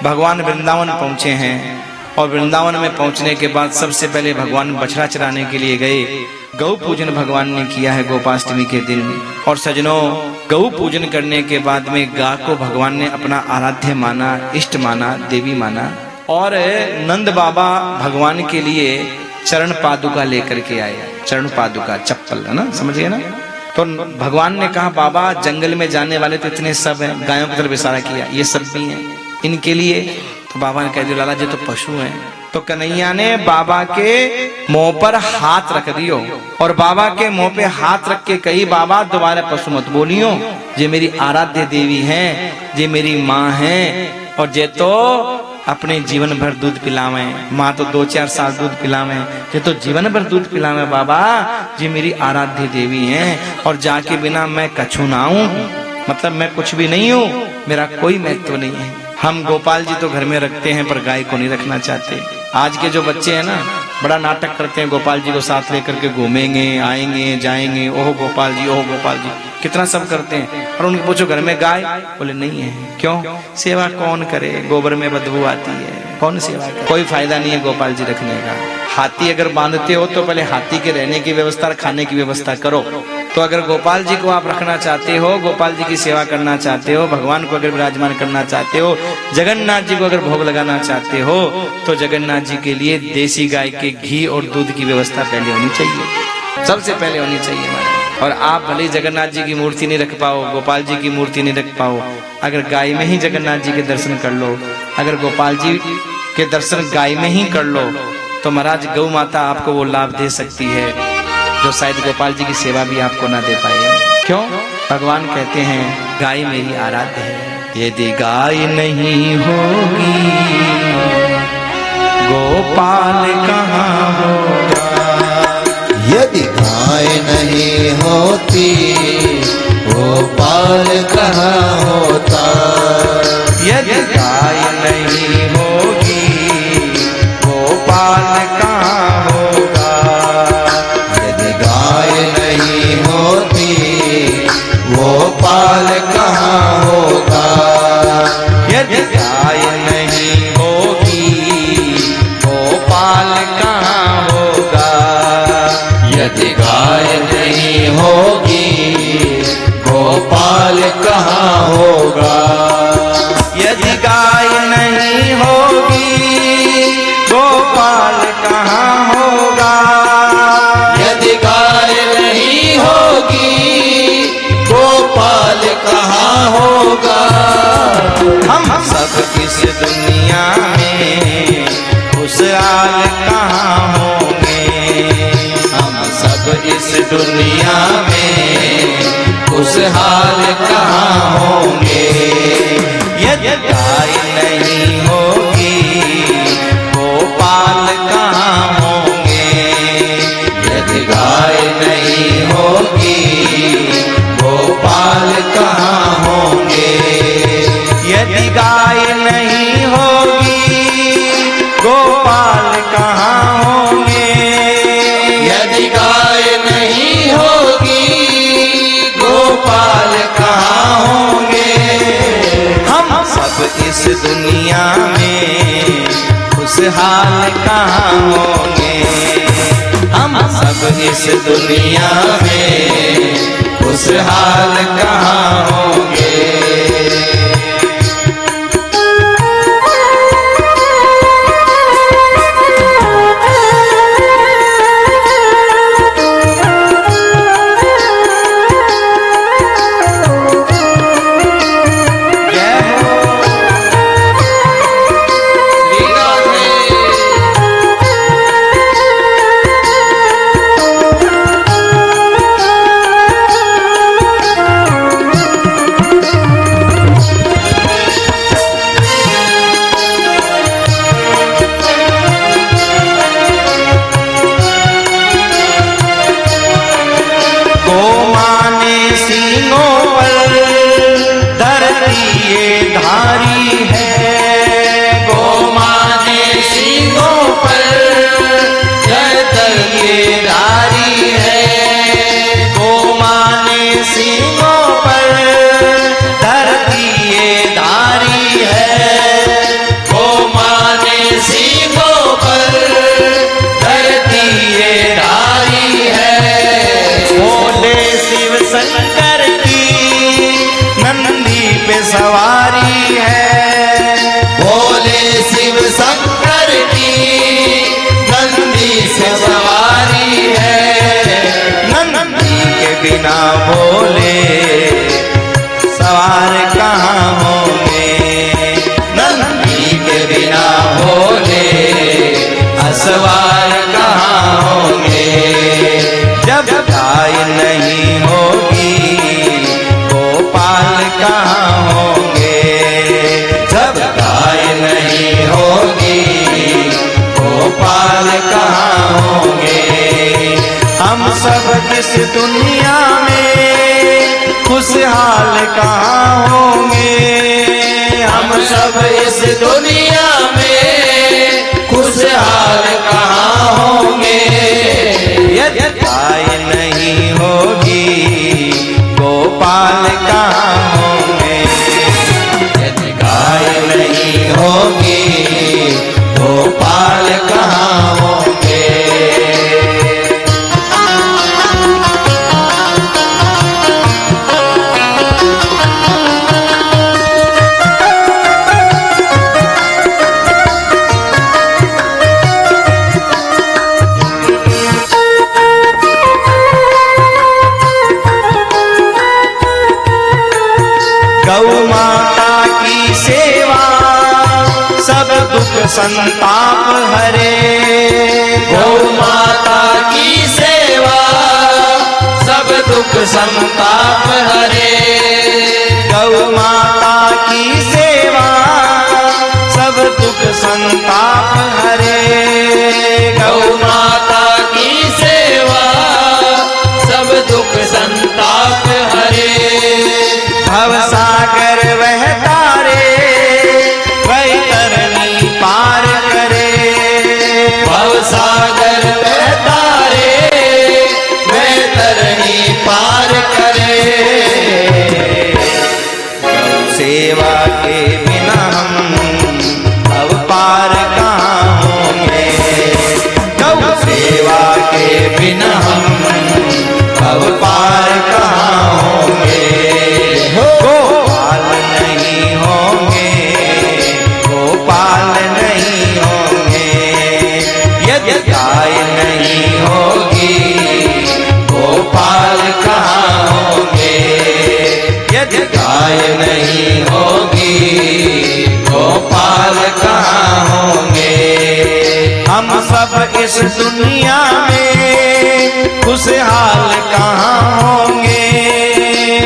भगवान वृंदावन पहुंचे हैं और वृंदावन में पहुंचने के बाद सबसे पहले भगवान बछड़ा चराने के लिए गए। गौ पूजन भगवान ने किया है गोपाष्टमी के दिन। और सजनों, गौ पूजन करने के बाद में गाय को भगवान ने अपना आराध्य माना, इष्ट माना, देवी माना। और नंद बाबा भगवान के लिए चरण पादुका लेकर के आए। चरण पादुका चप्पल है ना, समझ गए ना। तो भगवान ने कहा बाबा जंगल में जाने वाले तो इतने सब हैं, गायों की तरफ इशारा किया, ये सब भी हैं इनके लिए। तो बाबा ने कह दिया लाला जी तो पशु हैं। तो कन्हैया ने बाबा के मुंह पर हाथ रख दियो और बाबा के मुंह पे हाथ रख के कही बाबा दोबारा पशु मत बोलियो, जे मेरी आराध्य देवी हैं, जे मेरी माँ हैं और जे तो अपने जीवन भर दूध पिलावे। माँ तो 2-4 साल दूध पिलावे, ये तो जीवन भर दूध पिलावे बाबा, जी मेरी आराध्य देवी हैं। और जाके बिना मैं कछु ना हूं, मतलब मैं कुछ भी नहीं हूं, मेरा कोई महत्व नहीं है। हम गोपाल जी तो घर में रखते हैं पर गाय को नहीं रखना चाहते। आज के जो बच्चे हैं ना बड़ा नाटक करते हैं, गोपाल जी को साथ लेकर के घूमेंगे, आएंगे, जाएंगे, ओह गोपाल जी, ओह गोपाल जी, कितना सब करते हैं। और उनके पूछो घर में गाय, बोले नहीं है। क्यों? सेवा कौन करे, गोबर में बदबू आती है, कौन सेवा करे, कोई फायदा नहीं है गोपाल जी रखने का। हाथी अगर बांधते हो तो पहले हाथी के रहने की व्यवस्था और खाने की व्यवस्था करो। तो अगर गोपाल जी को आप रखना चाहते हो, गोपाल जी की सेवा करना चाहते हो, भगवान को अगर विराजमान करना चाहते हो, जगन्नाथ जी को अगर भोग लगाना चाहते हो, तो जगन्नाथ जी के लिए देसी गाय के घी और दूध की व्यवस्था पहले होनी चाहिए, सबसे पहले होनी चाहिए हमारे। और आप भले जगन्नाथ जी की मूर्ति नहीं रख पाओ, गोपाल जी की मूर्ति नहीं रख पाओ, अगर गाय में ही जगन्नाथ जी के दर्शन कर लो, अगर गोपाल जी के दर्शन गाय में ही कर लो, तो महाराज गौ माता आपको वो लाभ दे सकती है जो शायद गोपाल जी की सेवा भी आपको ना दे पाए। क्यों? भगवान कहते हैं गाय मेरी आराध्य है। यदि गाय नहीं होगी गोपाल कहाँ होगा, यदि गाय नहीं होती गोपाल कहाँ होता, यदि गाय नहीं होगी गोपाल कहाँ होगा, यदि गाय नहीं होती गोपाल कहाँ होगा, यदि गाय नहीं होगी गोपाल कहाँ होगा, यदि गाय नहीं होगी गोपाल कहाँ होगा, यदि गाय नहीं होगी गोपाल कहाँ होगा, यदि गाय नहीं होगी गोपाल कहाँ होगा, हम सब इस दुनिया में खुशहाल कहाँ होंगे, हम सब इस दुनिया में खुशहाल कहाँ होंगे, यदि गाय नहीं होगी गोपाल कहाँ होंगे, यदि गाय नहीं होगी गोपाल कहाँ होंगे, यदि गाय नहीं होगी गोपाल कहाँ होंगे, यदि गाय नहीं होगी गोपाल कहाँ होंगे, हम सब इस दुनिया में खुशहाल कहाँ होंगे, हम सब इस दुनिया में खुशहाल कहाँ होंगे। बिना भोले सवार कहाँ होंगे। नंदी के बिना भोले असवार कहाँ होंगे। जब गाय नहीं होगी गोपाल कहाँ होंगे। जब गाय नहीं होगी गोपाल कहाँ होंगे। हम सब इस दुनिया में खुशहाल कहाँ होंगे। हम सब इस दुनिया में खुशहाल कहाँ होंगे। यदि गाय नहीं होगी गोपाल कहाँ होंगे। यदि गाय नहीं होगी गोपाल कहाँ होंगे। गौ माता की सेवा सब दुख संताप हरे। गौ माता की सेवा सब दुख संताप हरे। गौ माता की सेवा सब दुख संताप हरे। गौ माता की सेवा सब दुख संताप हरे। भव सागर वह तारे वैतरणी पार करे। भव सागर वह तारे वैतरणी पार करे। गौ सेवा के बिना हम भव पार कहाँ होंगे। गौ सेवा के बिना हम भव पार कहाँ होंगे। गोपाल नहीं होंगे गोपाल नहीं होंगे। यदि गाय नहीं होगी गोपाल कहाँ होंगे। यदि गाय नहीं होगी गोपाल कहाँ होंगे। हम सब इस दुनिया में खुशहाल कहाँ होंगे।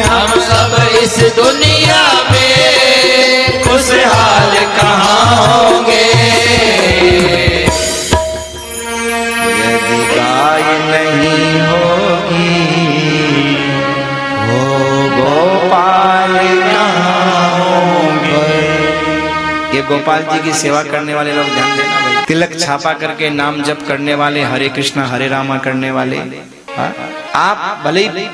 हम सब इस दुनिया में खुशहाल कहाँ होंगे। यदि गाय नहीं होगी हो गोपाल कहाँ होंगे। ये गोपाल जी की सेवा करने वाले लोग ध्यान देना भाई। तिलक छापा करके नाम जप करने वाले, हरे कृष्णा हरे रामा करने वाले, हाँ? आप भले ही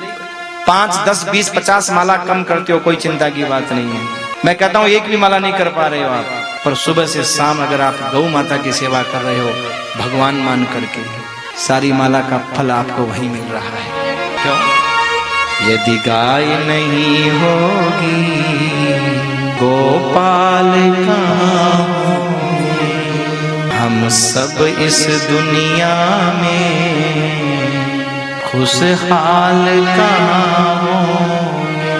5, 10, 20, 50 माला कम करते हो, कोई चिंता की बात नहीं है। मैं कहता हूँ एक भी माला नहीं कर पा रहे हो आप, पर सुबह से शाम अगर आप गौ माता की सेवा कर रहे हो भगवान मान करके, सारी माला का फल आपको वही मिल रहा है। क्यों? यदि गाय नहीं होगी गोपाल कहाँ होंगे। हम सब इस दुनिया में खुशहाल कहाँ होंगे।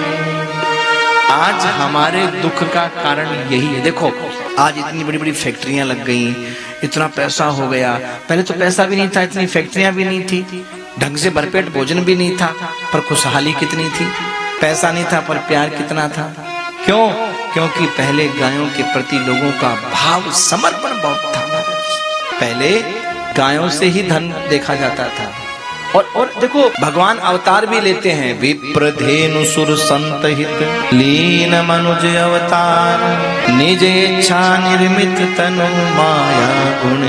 आज हमारे दुख का कारण यही है। देखो आज इतनी बड़ी बड़ी फैक्ट्रियां लग गई, इतना पैसा हो गया। पहले तो पैसा भी नहीं था, इतनी फैक्ट्रियां भी नहीं थी, ढंग से भरपेट भोजन भी नहीं था, पर खुशहाली कितनी थी। पैसा नहीं था पर प्यार कितना था। क्यों? क्योंकि पहले गायों के प्रति लोगों का भाव समर्पण बहुत था। पहले गायों से ही धन देखा जाता था। और देखो भगवान अवतार भी लेते हैं। विप्रधेनु सुर संत हित लीन मनुज अवतार, निज इच्छा निर्मित तनु माया गुण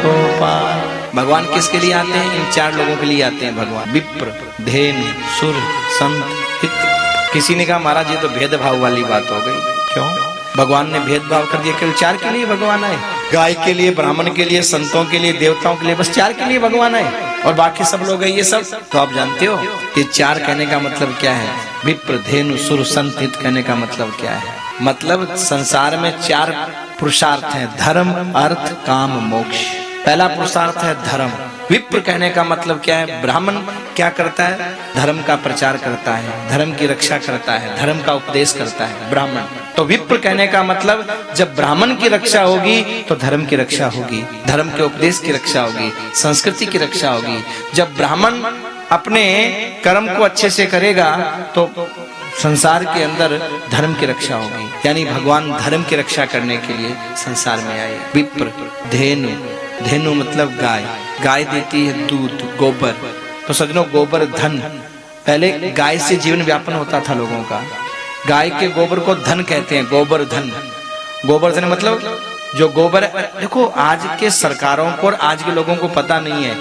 गोपाल। भगवान किसके लिए आते हैं? इन 4 लोगों के लिए आते हैं भगवान। विप्र, धेनु, सुर, संत, हित। किसी ने कहा महाराज ये तो भेदभाव वाली बात हो गई। क्यों? भगवान ने भेदभाव कर दिया। केवल 4 के लिए भगवान आए? गाय के लिए, ब्राह्मण के लिए, संतों के लिए, देवताओं के लिए, बस 4 के लिए भगवान आए और बाकी सब लोग हैं ये सब? तो आप जानते हो ये 4 कहने का मतलब क्या है? विप्र, धेनु, सुर, संत, हित कहने का मतलब क्या है? मतलब संसार में 4 पुरुषार्थ हैं, धर्म, अर्थ, काम, मोक्ष। पहला पुरुषार्थ है धर्म। विप्र कहने का मतलब क्या है? ब्राह्मण क्या करता है? धर्म का प्रचार करता है, धर्म की रक्षा करता है, धर्म का उपदेश करता है ब्राह्मण। तो विप्र कहने का मतलब जब ब्राह्मण की रक्षा होगी तो धर्म की रक्षा होगी, धर्म के उपदेश की रक्षा होगी, संस्कृति की रक्षा होगी। जब ब्राह्मण अपने कर्म को अच्छे से करेगा तो संसार के अंदर धर्म की रक्षा होगी। यानी भगवान धर्म की रक्षा करने के लिए संसार में आए। विप्र, धेनु, धेनु मतलब गाय, गाय देती है दूध, गोबर। तो सजनों, गोबर धन। पहले गाय से जीवन व्यापन होता था लोगों का। गाय के गोबर को धन कहते हैं, गोबर धन। गोबर धन मतलब जो गोबर है। देखो, आज के सरकारों को और आज के लोगों को पता नहीं है,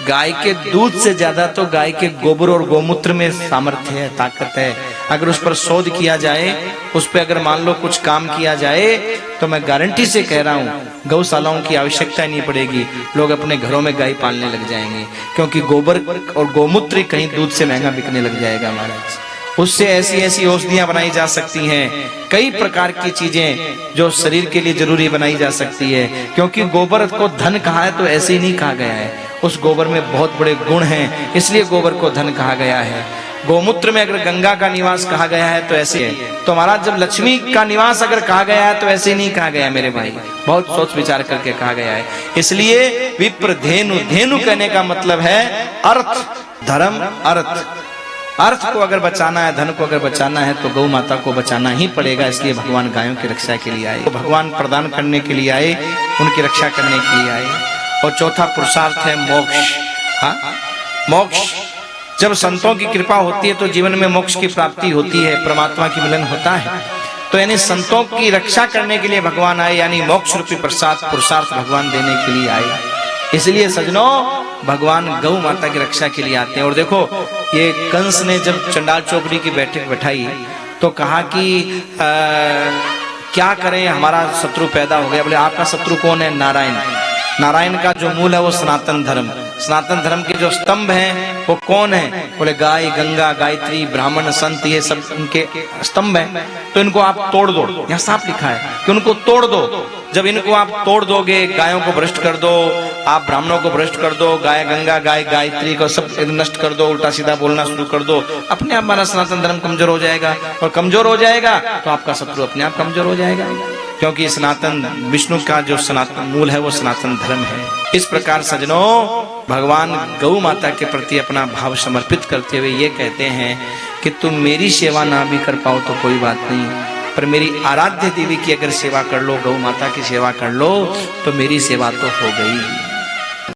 गाय के दूध से ज्यादा तो गाय के गोबर और गोमूत्र में सामर्थ्य है, ताकत है। अगर उस पर शोध किया जाए, उस पर अगर मान लो कुछ काम किया जाए, तो मैं गारंटी से कह रहा हूँ गौशालाओं की आवश्यकता ही नहीं पड़ेगी। लोग अपने घरों में गाय पालने लग जाएंगे, क्योंकि गोबर और गोमूत्र कहीं दूध से महंगा बिकने लग जाएगा महाराज। उससे ऐसी ऐसी औषधियां बनाई जा सकती हैं, कई प्रकार की चीजें जो शरीर के लिए जरूरी बनाई जा सकती है। क्योंकि गोबर को धन कहा है तो ऐसे ही नहीं कहा गया है, उस गोबर में बहुत बड़े गुण हैं, इसलिए गोबर को धन कहा गया है। गोमूत्र में अगर गंगा का निवास कहा गया है तो ऐसे है। तो महाराज, जब लक्ष्मी का निवास अगर कहा गया है तो ऐसे नहीं कहा गया मेरे भाई, बहुत सोच विचार करके कहा गया है। इसलिए विप्र धेनु, धेनु कहने का मतलब है अर्थ, धर्म, अर्थ। अर्थ को अगर बचाना है, धन को अगर बचाना है तो गौ माता को बचाना ही पड़ेगा। इसलिए भगवान गायों की रक्षा के लिए आए, तो भगवान प्रदान करने के लिए आए, उनकी रक्षा करने के लिए आए। और चौथा पुरुषार्थ है मोक्ष। हाँ, मोक्ष। जब संतों की कृपा होती है तो जीवन में मोक्ष की प्राप्ति होती है, परमात्मा की मिलन होता है। तो यानी संतों की रक्षा करने के लिए भगवान आए, यानी मोक्ष रूपी प्रसाद, पुरुषार्थ भगवान देने के लिए आए। इसलिए सजनों, भगवान गौ माता की रक्षा के लिए आते हैं। और देखो, ये कंस ने जब चंडाल चौकड़ी की बैठक बैठाई तो कहा कि क्या करें, हमारा शत्रु पैदा हो गया। बोले, आपका शत्रु कौन है? नारायण। नारायण का जो मूल है वो सनातन धर्म। सनातन धर्म के जो स्तंभ हैं वो कौन है? बोले, गाय, गंगा, गायत्री, ब्राह्मण, संत, ये सब उनके स्तंभ हैं। तो इनको आप तोड़ दो। यहाँ साफ लिखा है कि उनको तोड़ दो। जब इनको आप तोड़ दोगे, गायों को भ्रष्ट कर दो, आप ब्राह्मणों को भ्रष्ट कर दो, गाय, गंगा, गाय, गायत्री को सब नष्ट कर दो, उल्टा सीधा बोलना शुरू कर दो, अपने आप हमारा सनातन धर्म कमजोर हो जाएगा। और कमजोर हो जाएगा तो आपका शत्रु अपने आप कमजोर हो जाएगा। क्योंकि सनातन विष्णु का जो सनातन मूल है वो सनातन धर्म है। इस प्रकार सजनों, भगवान गौ माता के प्रति अपना भाव समर्पित करते हुए ये कहते हैं कि तुम मेरी सेवा ना भी कर पाओ तो कोई बात नहीं, पर मेरी आराध्य देवी की अगर सेवा कर लो, गौ माता की सेवा कर लो, तो मेरी सेवा तो हो गई।